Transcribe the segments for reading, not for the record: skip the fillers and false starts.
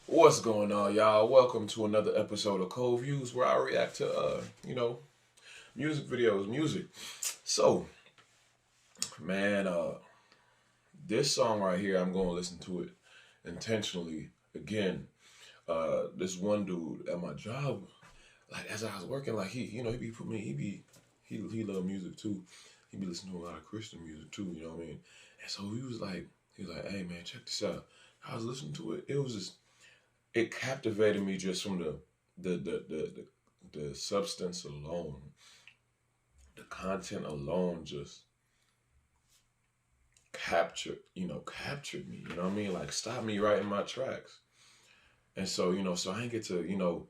What's going on, y'all? Welcome to another episode of Cold Views, where I react to, music videos, music. So, man, this song right here, I'm going to listen to it intentionally again. This one dude at my job, like as I was working, like he be put me, he love music too. He be listening to a lot of Christian music too. You know what I mean? And so he was like, hey man, check this out. I was listening to it. It captivated me just from the the the the substance alone, the content alone just captured me. You know what I mean? Like stopped me right in my tracks. And so so I didn't get to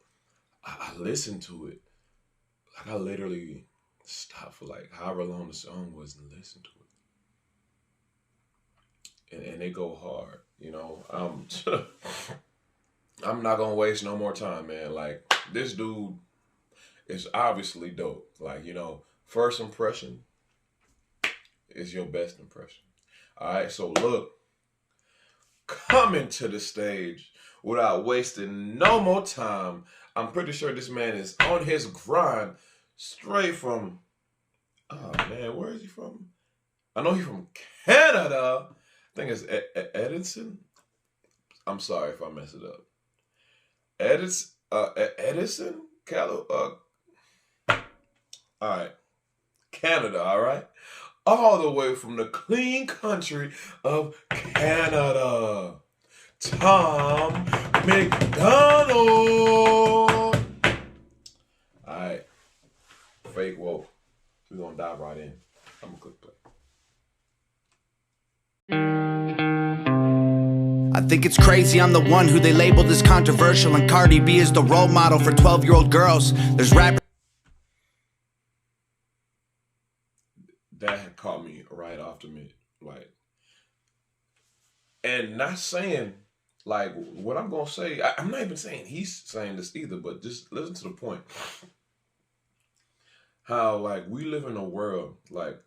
I listened to it. Like I literally stopped for like however long the song was and listened to it, and they go hard. I'm not gonna waste no more time, man. Like this dude is obviously dope. Like first impression is your best impression. All right, so look, coming to the stage without wasting no more time. I'm pretty sure this man is on his grind straight from, oh man, where is he from? I know he's from Canada. I think it's Edison. I'm sorry if I mess it up. Edison, all right, Canada, all right, all the way from the clean country of Canada. Tom MacDonald. All right, fake woke. We're gonna dive right in. I'm gonna click play. I think it's crazy I'm the one who they labeled as controversial, and Cardi B is the role model for 12-year-old girls. There's rappers. That had caught me right off the mid, like, and not saying like what I'm gonna say. I'm not even saying he's saying this either, but just listen to the point. How like we live in a world like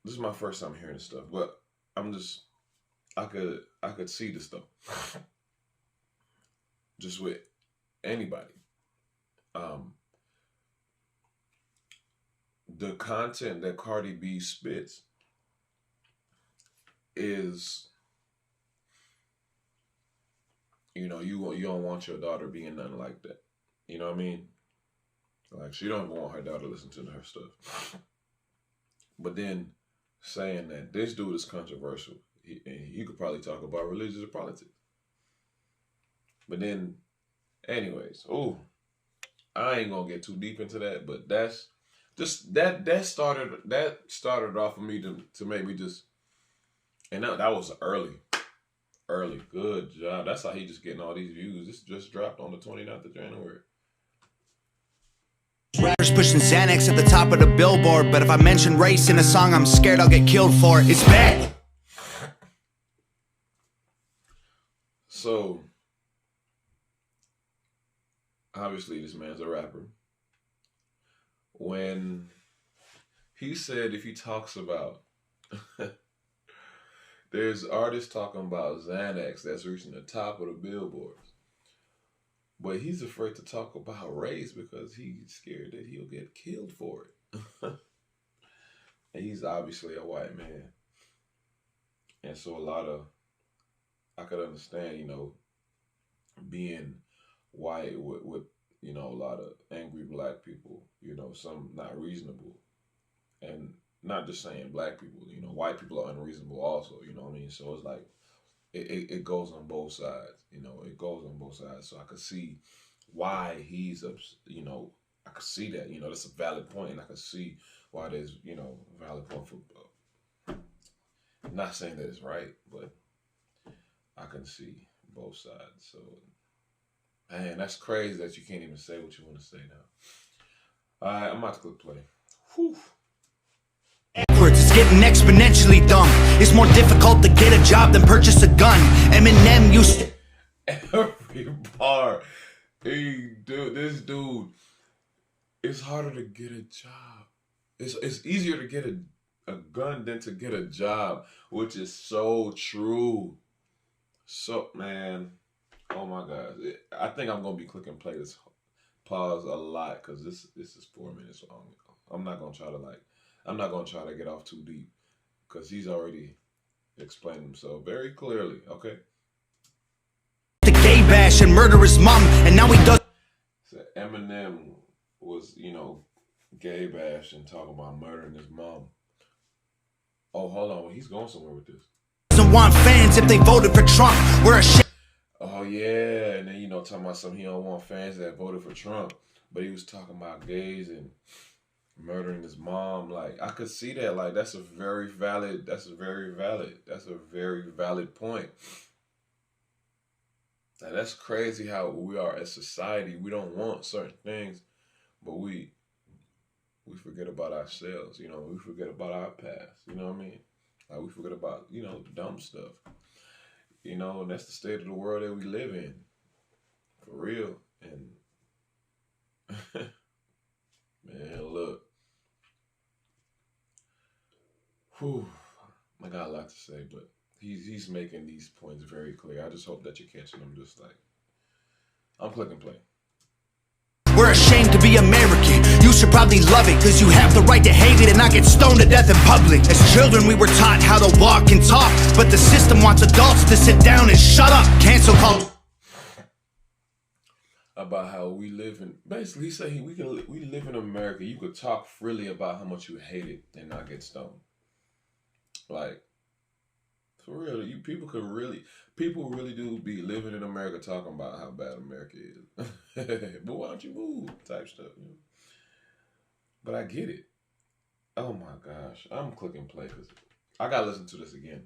this is my first time hearing this stuff, but I'm just I could see this stuff just with anybody. Um, the content that Cardi B spits is, you don't want your daughter being nothing like that. You know what I mean? Like she don't want her daughter listening to her stuff. But then saying that this dude is controversial, he could probably talk about religious or politics. But then, anyways, I ain't gonna get too deep into that. But that's just that started off for me to make me just, and that was early. Good job. That's how he just getting all these views. This just dropped on the 29th of January. Rappers pushing Xanax at the top of the billboard, but if I mention race in a song, I'm scared I'll get killed for it. It's bad. So obviously this man's a rapper. When he said if he talks about there's artists talking about Xanax that's reaching the top of the billboards, but he's afraid to talk about race because he's scared that he'll get killed for it. And he's obviously a white man, and so I could understand, being white with a lot of angry black people, some not reasonable, and not just saying black people, white people are unreasonable also, you know what I mean? So it's like it goes on both sides, it goes on both sides. So I could see why I could see that, that's a valid point, and I could see why there's, a valid point for, not saying that it's right, but I can see both sides. So, man, that's crazy that you can't even say what you want to say now. All right, I'm about to click play. Whew. It's getting exponentially dumb. It's more difficult to get a job than purchase a gun. Eminem used to. Every bar. This dude, it's harder to get a job. It's easier to get a gun than to get a job, which is so true. So, man, oh my God. I think I'm gonna be clicking play this pause a lot because this is 4 minutes long. I'm not gonna try to I'm not gonna try to get off too deep because he's already explained himself very clearly. Okay. The gay bash and murder his mom, and now he does. So Eminem was, gay bash and talking about murdering his mom. Oh, hold on, he's going somewhere with this. Doesn't want fans if they voted for Trump. We're a shit. Oh yeah, and then talking about something he don't want fans that voted for Trump, but he was talking about gays and murdering his mom. Like I could see that. Like that's a very valid point. Now, that's crazy how we are as society. We don't want certain things, but we forget about ourselves. We forget about our past. You know what I mean? Like we forget about the dumb stuff. And that's the state of the world that we live in, for real. And man, look, I got a lot to say, but he's making these points very clear. I just hope that you're catching them. Just like I'm clicking play. We're ashamed to be American. You should probably love it, cause you have the right to hate it and not get stoned to death in public. As children we were taught how to walk and talk, but the system wants adults to sit down and shut up. Cancel culture. About how we live in, basically he's saying we live in America. You could talk freely about how much you hate it and not get stoned. Like, for real, people really do be living in America talking about how bad America is. But why don't you move? Type stuff. But I get it. Oh my gosh. I'm clicking play because I got to listen to this again.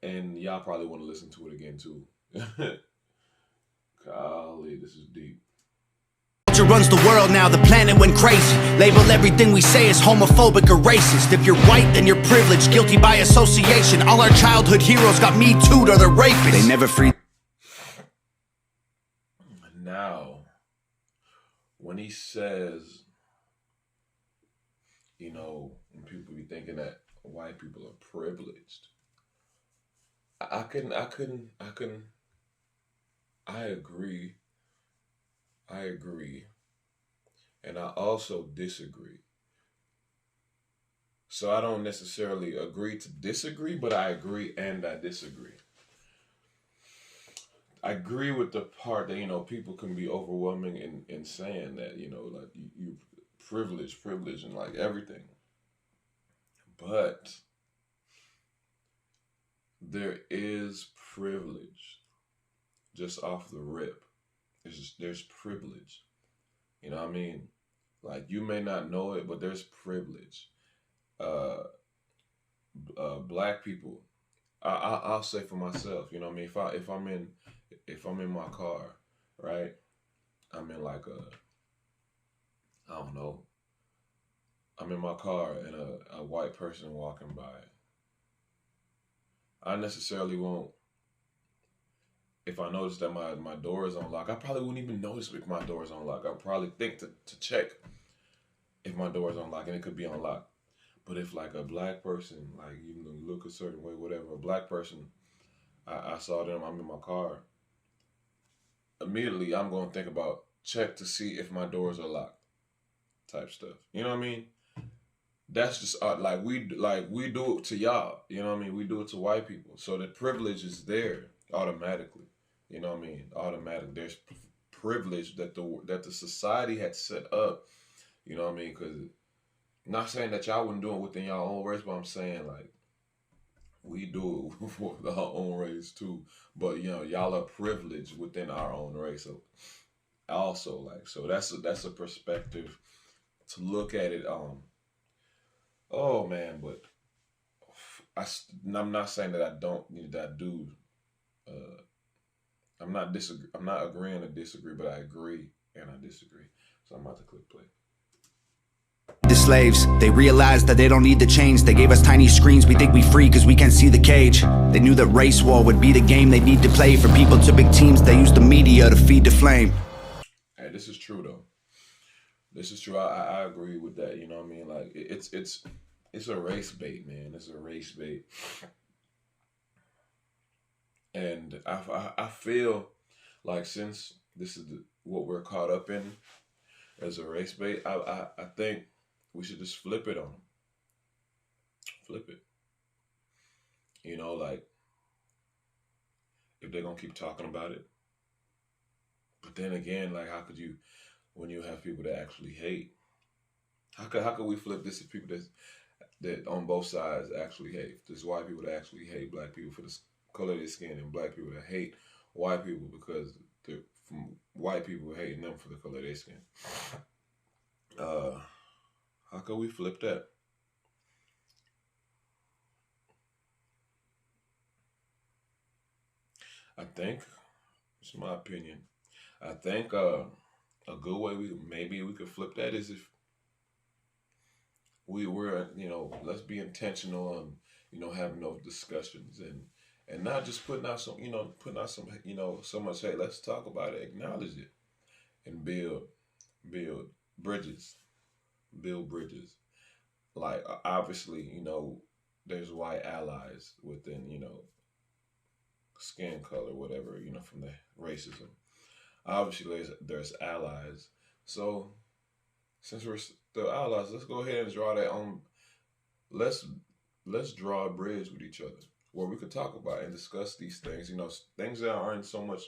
And y'all probably want to listen to it again too. Golly, this is deep. Runs the world now, the planet went crazy. Label everything we say as homophobic or racist. If you're white, then you're privileged, guilty by association. All our childhood heroes got Me Too'd or they're rapists. They never free. Now, when he says, when people be thinking that white people are privileged, I agree. And I also disagree. So I don't necessarily agree to disagree, but I agree and I disagree. I agree with the part that, people can be overwhelming in saying that, like you privilege and like everything. But there is privilege just off the rip. There's privilege. You know what I mean? Like you may not know it, but there's privilege. Black people, I'll say for myself, you know what I mean? If I'm in my car, right? I'm in like I don't know. I'm in my car and a white person walking by. I necessarily won't. If I notice that my door is unlocked, I probably wouldn't even notice if my door is unlocked. I'll probably think to check if my door is unlocked, and it could be unlocked. But if like a black person, like look a certain way, whatever, a black person, I saw them, I'm in my car, immediately I'm going to think about check to see if my doors are locked type stuff. You know what I mean? That's just we do it to y'all. You know what I mean? We do it to white people. So the privilege is there automatically. You know what I mean? Automatic. There's privilege that the society had set up. You know what I mean? Because not saying that y'all wouldn't do it within y'all own race, but I'm saying like we do it for our own race too. But y'all are privileged within our own race. So also so that's a perspective to look at it. Oh man, but I'm not saying that I don't that I do. I'm not agreeing to disagree, but I agree and I disagree. So I'm about to click play. The slaves, they realized that they don't need to change. They gave us tiny screens, we think we free cause we can't see the cage. They knew that race war would be the game they need to play. For people to big teams, they use the media to feed the flame. Hey, this is true though. This is true. I agree with that. You know what I mean? Like it's a race bait, man. It's a race bait. And I feel Like, since this is what we're caught up in as a race bait, I think we should just flip it on them. Flip it. You know, like, if they're gonna keep talking about it. But then again, like, how could you, when you have people that actually hate? How could we flip this if people that on both sides actually hate? There's white people that actually hate black people for the color of their skin, and black people that hate white people because they're from white people hating them for the color of their skin. How could we flip that? I think, it's my opinion. I think a good way we could flip that is if we were, let's be intentional on, having those discussions, and not just putting out some, so much, hey, let's talk about it, acknowledge it, and build bridges, build bridges. Like, obviously, there's white allies within, skin color, whatever, from the racism. Obviously, there's allies. So, since we're still allies, let's go ahead and draw that on. Let's draw a bridge with each other where we could talk about and discuss these things. Things that aren't so much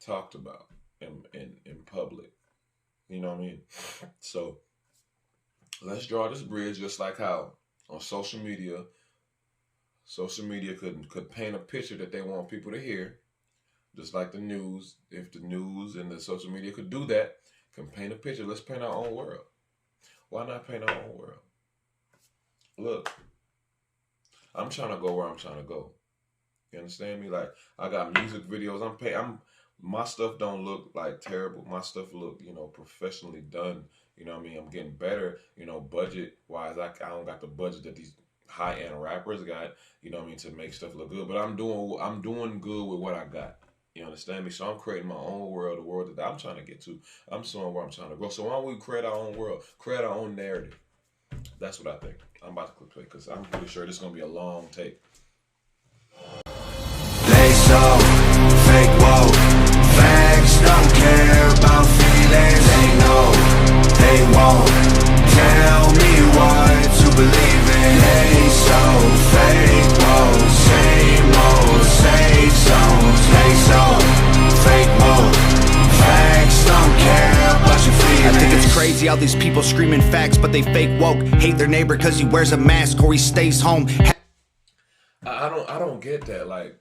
talked about in public. You know what I mean? So let's draw this bridge, just like how on social media could paint a picture that they want people to hear. Just like the news, if the news and the social media could do that, can paint a picture. Let's paint our own world. Why not paint our own world? Look, I'm trying to go where I'm trying to go. You understand me? Like, I got music videos. My stuff don't look like terrible. My stuff look, professionally done. You know what I mean? I'm getting better, budget wise. I don't got the budget that these high end rappers got, to make stuff look good. But I'm doing good with what I got. You understand me? So I'm creating my own world, the world that I'm trying to get to. I'm showing where I'm trying to go. So why don't we create our own world, create our own narrative? That's what I think. I'm about to click play because I'm pretty sure this is going to be a long take. They so fake woke. Facts don't care about feelings. They know they won't tell me what to believe in. They so fake woke. Same old safe zones. They so fake woke. Facts don't care about your feelings. I think it's crazy how these people screaming facts, but they fake woke. Hate their neighbor because he wears a mask or he stays home. I don't get that. Like,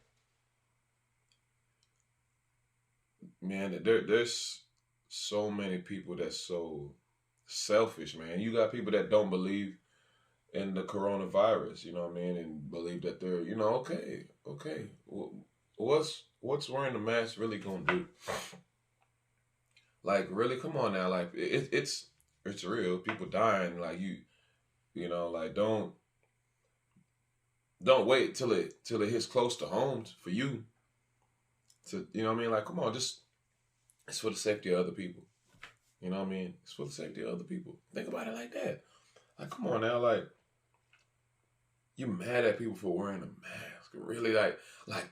man, there's so many people that's so selfish, man. You got people that don't believe in the coronavirus, you know what I mean, and believe that they're, okay. What's wearing the mask really gonna do? Like, really, come on now. Like, it's real. People dying. Like, like, don't wait till it hits close to home for you. To, you know what I mean? Like, come on, it's for the safety of other people. You know what I mean? It's for the safety of other people. Think about it like that. Like, come on now, like, you mad at people for wearing a mask. Really, like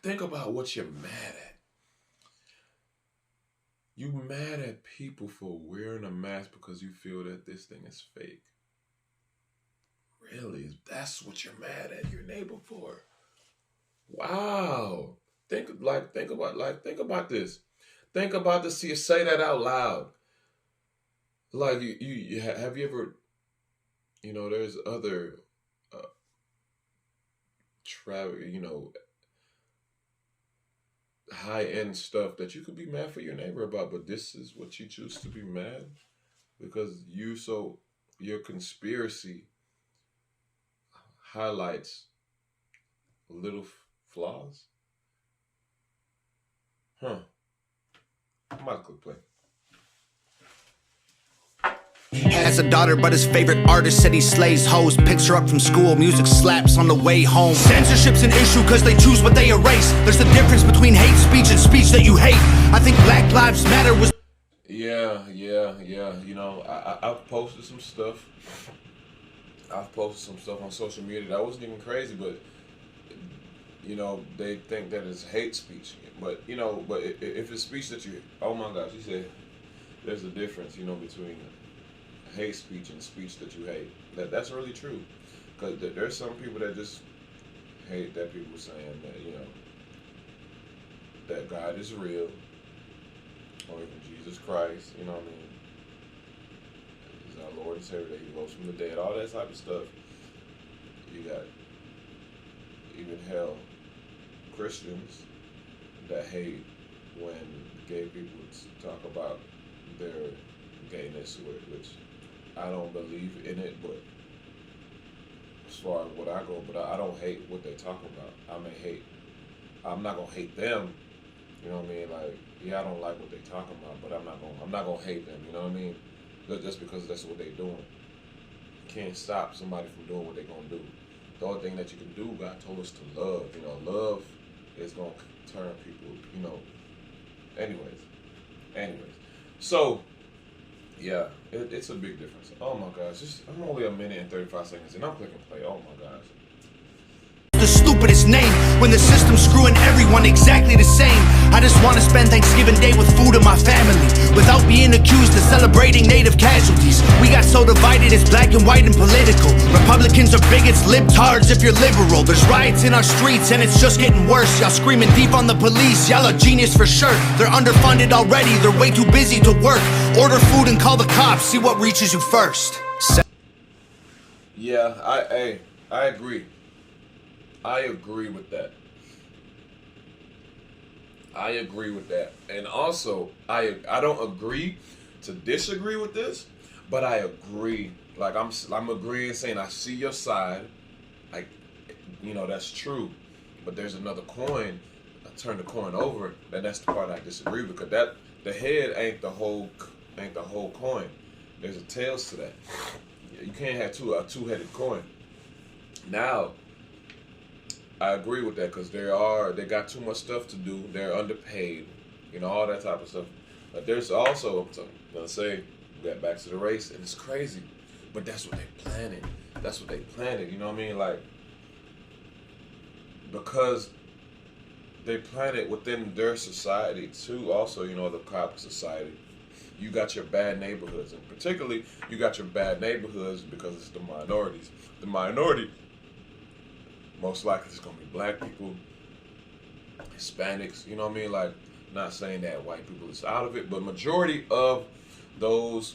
think about what you're mad at. You mad at people for wearing a mask because you feel that this thing is fake. Really? That's what you're mad at your neighbor for? Wow. Think about this. Think about this. Say that out loud. Like, you have you ever, there's other travel, high-end stuff that you could be mad for your neighbor about, but this is what you choose to be mad because your conspiracy highlights little flaws. I'm about to click play. Has a daughter, but his favorite artist said he slays hoes. Picks her up from school, music slaps on the way home. Censorship's an issue cause they choose what they erase. There's a difference between hate speech and speech that you hate. I think Black Lives Matter was... Yeah. I've posted some stuff. I've posted some stuff on social media that wasn't even crazy, but, they think that it's hate speech. But if it's speech that you, oh my gosh, he said there's a difference, between hate speech and speech that you hate. That's really true, because there's some people that just hate that people saying that that God is real, or even Jesus Christ. You know what I mean? He's our Lord and Savior. That He rose from the dead. All that type of stuff. You got even hell Christians that hate when gay people talk about their gayness, which I don't believe in it, but as far as what I go, but I don't hate what they talk about. I'm not gonna hate them, you know what I mean? Like, yeah, I don't like what they talking about, but I'm not gonna hate them, you know what I mean? Just because that's what they doing. You can't stop somebody from doing what they gonna do. The only thing that you can do, God told us to love. Love is gonna turn people, anyways. So, yeah, it's a big difference. Oh my gosh, I'm only a minute and 35 seconds and I'm clicking play. Oh my gosh. The stupidest name when the system's screwing everyone exactly the same. I just want to spend Thanksgiving Day with food and my family without being accused of celebrating native casualties. We got so divided, it's black and white and political. Republicans are bigots, libtards if you're liberal. There's riots in our streets and it's just getting worse. Y'all screaming deep on the police, y'all are genius for sure. They're underfunded already, they're way too busy to work. Order food and call the cops, see what reaches you first. Yeah, I agree. I agree with that. And also, I don't agree to disagree with this, but I agree. Like, I'm agreeing, saying I see your side. That's true. But there's another coin. I turn the coin over, and that's the part I disagree with, because the head ain't the whole coin. There's a tails to that. You can't have a two-headed coin. Now, I agree with that, because they got too much stuff to do. They're underpaid, all that type of stuff. But there's also, I'm gonna say, we got back to the race, and it's crazy. But that's what they planted. You know what I mean? Like, because they planted within their society too. Also, the cop society. You got your bad neighborhoods, and particularly you got your bad neighborhoods because it's the minorities. The minority, most likely it's gonna be black people, Hispanics, you know what I mean? Like, not saying that white people is out of it, but majority of those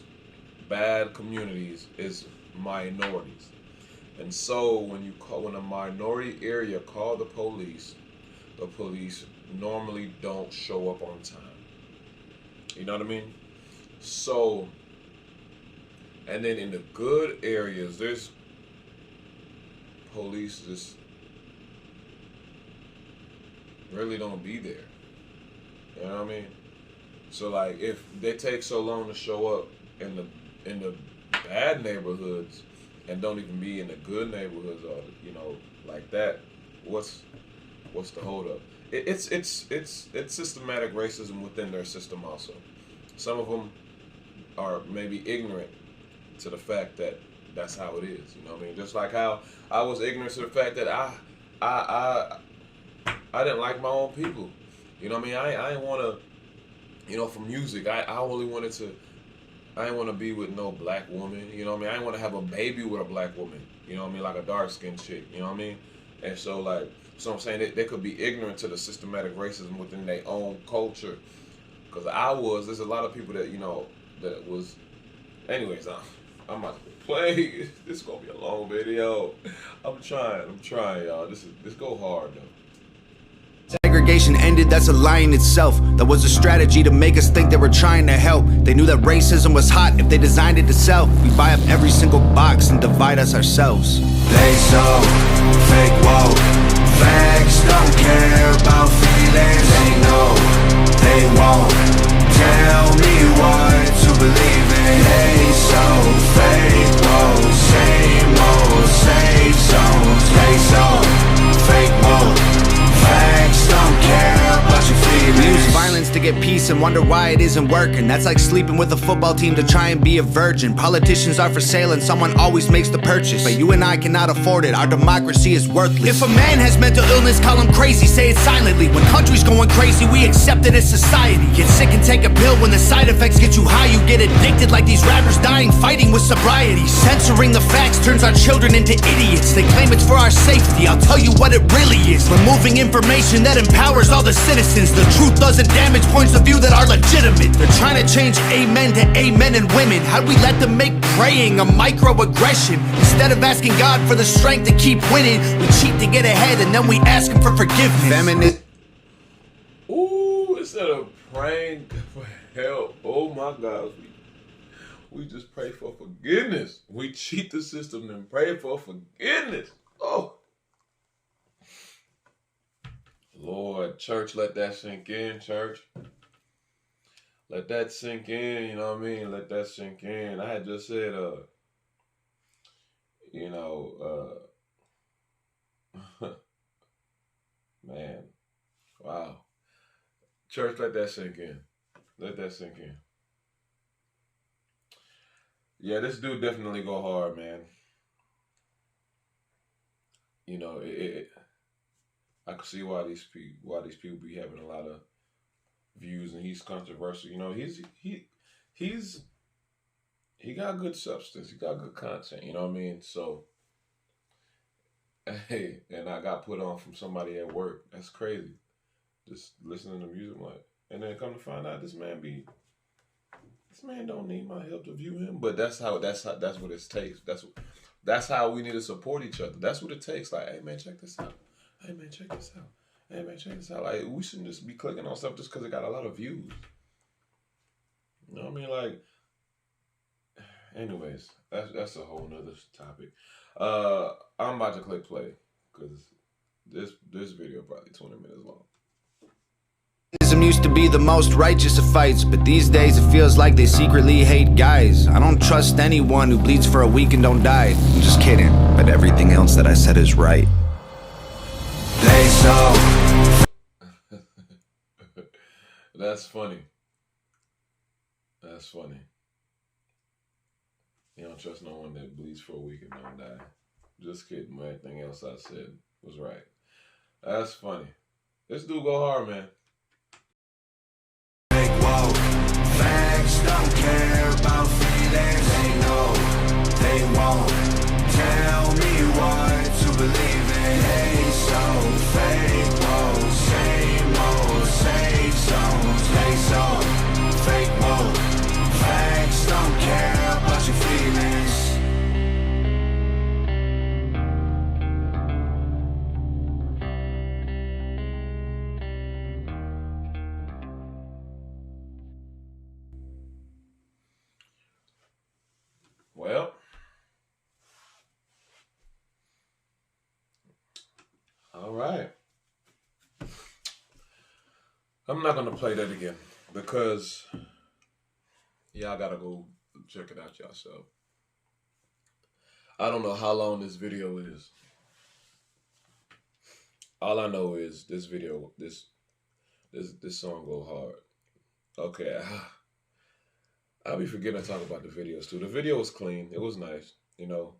bad communities is minorities. And so when a minority area call the police normally don't show up on time. You know what I mean? So, and then in the good areas, there's police just really don't be there. You know what I mean? So, like, if they take so long to show up in the bad neighborhoods and don't even be in the good neighborhoods, or like that, what's the holdup? It's systematic racism within their system also. Some of them are maybe ignorant to the fact that that's how it is. You know what I mean? Just like how I was ignorant to the fact that I didn't like my own people. You know what I mean? I didn't want to, for music, I only wanted to, I didn't want to be with no black woman. You know what I mean? I didn't want to have a baby with a black woman. You know what I mean? Like a dark-skinned chick. You know what I mean? And so, I'm saying they could be ignorant to the systematic racism within their own culture. Because there's a lot of people that, that was, anyways, I'm about to play. This is going to be a long video. I'm trying, y'all. This go hard, though. Segregation ended, that's a lie in itself. That was a strategy to make us think they were trying to help. They knew that racism was hot if they designed it to sell. We buy up every single box and divide us ourselves. They so fake woke. Facts don't care about feelings. They know they won't tell me what to believe in. They so fake woke. Same old safe zones. They so fake woke. Facts don't care about your feelings. We use violence to get peace and wonder why it isn't working. That's like sleeping with a football team to try and be a virgin. Politicians are for sale and someone always makes the purchase, but you and I cannot afford it, our democracy is worthless. If a man has mental illness, call him crazy, say it silently. When country's going crazy, we accept it as society. Get sick and take a pill, when the side effects get you high, you get addicted like these rappers dying fighting with sobriety. Censoring the facts turns our children into idiots. They claim it's for our safety, I'll tell you what it really is. Removing information that empowers all the citizens. The truth doesn't damage points of view that are legitimate. They're trying to change amen to amen and women. How'd we let them make praying a microaggression? Instead of asking God for the strength to keep winning, we cheat to get ahead and then we ask him for forgiveness. Feminist. Ooh, instead of praying for help, oh my God, we just pray for forgiveness. We cheat the system and pray for forgiveness. Oh, Lord, church, let that sink in, church. Let that sink in, you know what I mean? Let that sink in. I had just said, man, wow. Church, let that sink in. Let that sink in. Yeah, this dude definitely go hard, man. You know, I can see why these people be having a lot of views, and he's controversial. You know, he got good substance. He got good content. You know what I mean? So, hey, and I got put on from somebody at work. That's crazy. Just listening to music, like, and then come to find out this man don't need my help to view him. But that's what it takes. That's how we need to support each other. That's what it takes. Like, hey man, check this out. Hey man, check this out. Hey man, check this out. Like, we shouldn't just be clicking on stuff just because it got a lot of views. You know what I mean? Like, anyways, that's a whole nother topic. I'm about to click play because this video probably 20 minutes long. Used to be the most righteous of fights, but these days it feels like they secretly hate guys. I don't trust anyone who bleeds for a week and don't die. I'm just kidding, but everything else that I said is right. They so That's funny. That's funny. You don't trust no one that bleeds for a week and don't die. Just kidding. Everything else I said was right. That's funny. This dude go hard, man. facts don't care about feelings. They know they won't tell me what to believe in. They so fake, whoa, same old, safe zones. They so fake, whoa. Facts don't care about your feelings. Well, all right. I'm not going to play that again because y'all got to go check it out yourself. I don't know how long this video is. All I know is this video, this song go hard. Okay, I'll be forgetting to talk about the videos too. The video was clean. It was nice. You know,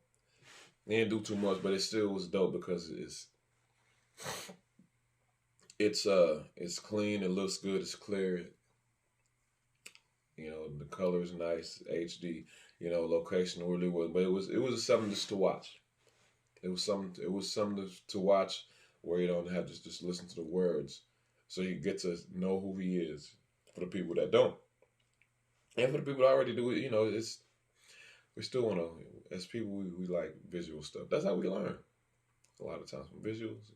they didn't do too much, but it still was dope because it's clean. It looks good. It's clear. You know, the color is nice. HD. You know, location really was, but it was something just to watch. It was something to watch where you don't have to just listen to the words, so you get to know who he is. For the people that don't. And for the people that already do it, you know, we still want to, as people, we like visual stuff. That's how we learn a lot of times from visuals.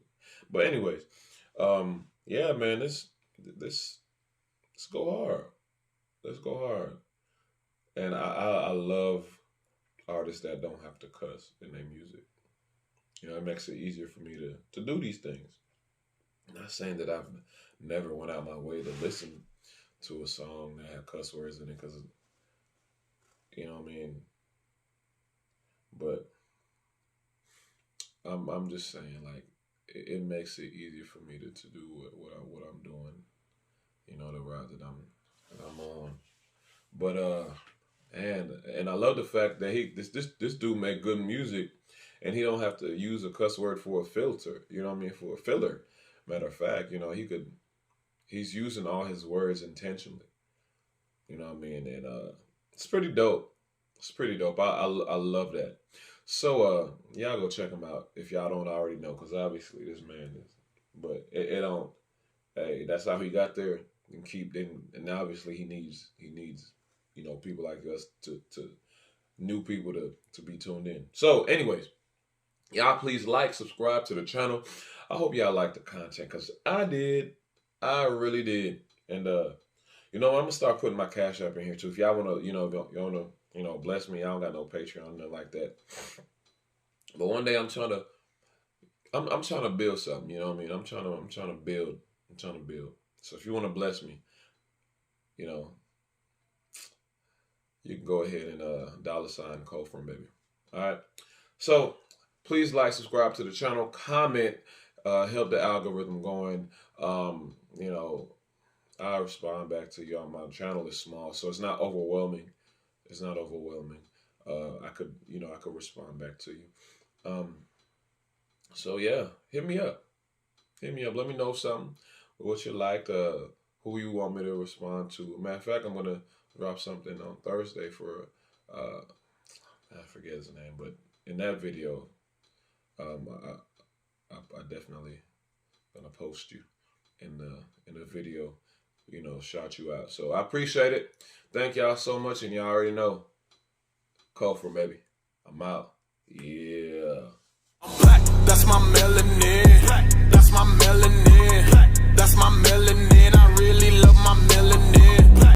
But anyways, yeah, man, let's go hard. Let's go hard. And I love artists that don't have to cuss in their music. You know, it makes it easier for me to do these things. I'm not saying that I've never went out my way to listen to a song that had cuss words in it, because, you know what I mean? But I'm just saying, like, it makes it easier for me to do what I'm doing, you know, the route that But and I love the fact that this dude make good music, and he don't have to use a cuss word for a filter. You know what I mean? For a filler. Matter of fact, you know, he's using all his words intentionally. You know what I mean? And it's pretty dope. It's pretty dope. I love that. So y'all go check him out if y'all don't already know, because obviously this man is. But it don't. Hey, that's how he got there. And obviously he needs you know, people like us to new people to be tuned in. So, anyways, y'all please like, subscribe to the channel. I hope y'all like the content, because I did. I really did. And you know, I'm gonna start putting my Cash App in here too. If y'all wanna, you know, bless me. I don't got no Patreon, nothing like that. But one day I'm trying to build something, you know what I mean? I'm trying to build. So if you want to bless me, you know, you can go ahead and $ ColdFrontBaby. All right. So please like, subscribe to the channel, comment, help the algorithm going. You know, I respond back to y'all. My channel is small, so it's not overwhelming. It's not overwhelming. I could respond back to you. So yeah, hit me up. Let me know something, what you like, who you want me to respond to. Matter of fact, I'm gonna drop something on Thursday for I forget his name, but in that video, I definitely gonna post you in the video, you know, shout you out. So I appreciate it. Thank y'all so much, and y'all already know. ColdFrontBaby. I'm out. Yeah. Black, that's my melanin. That's my melanin. That's my melanin.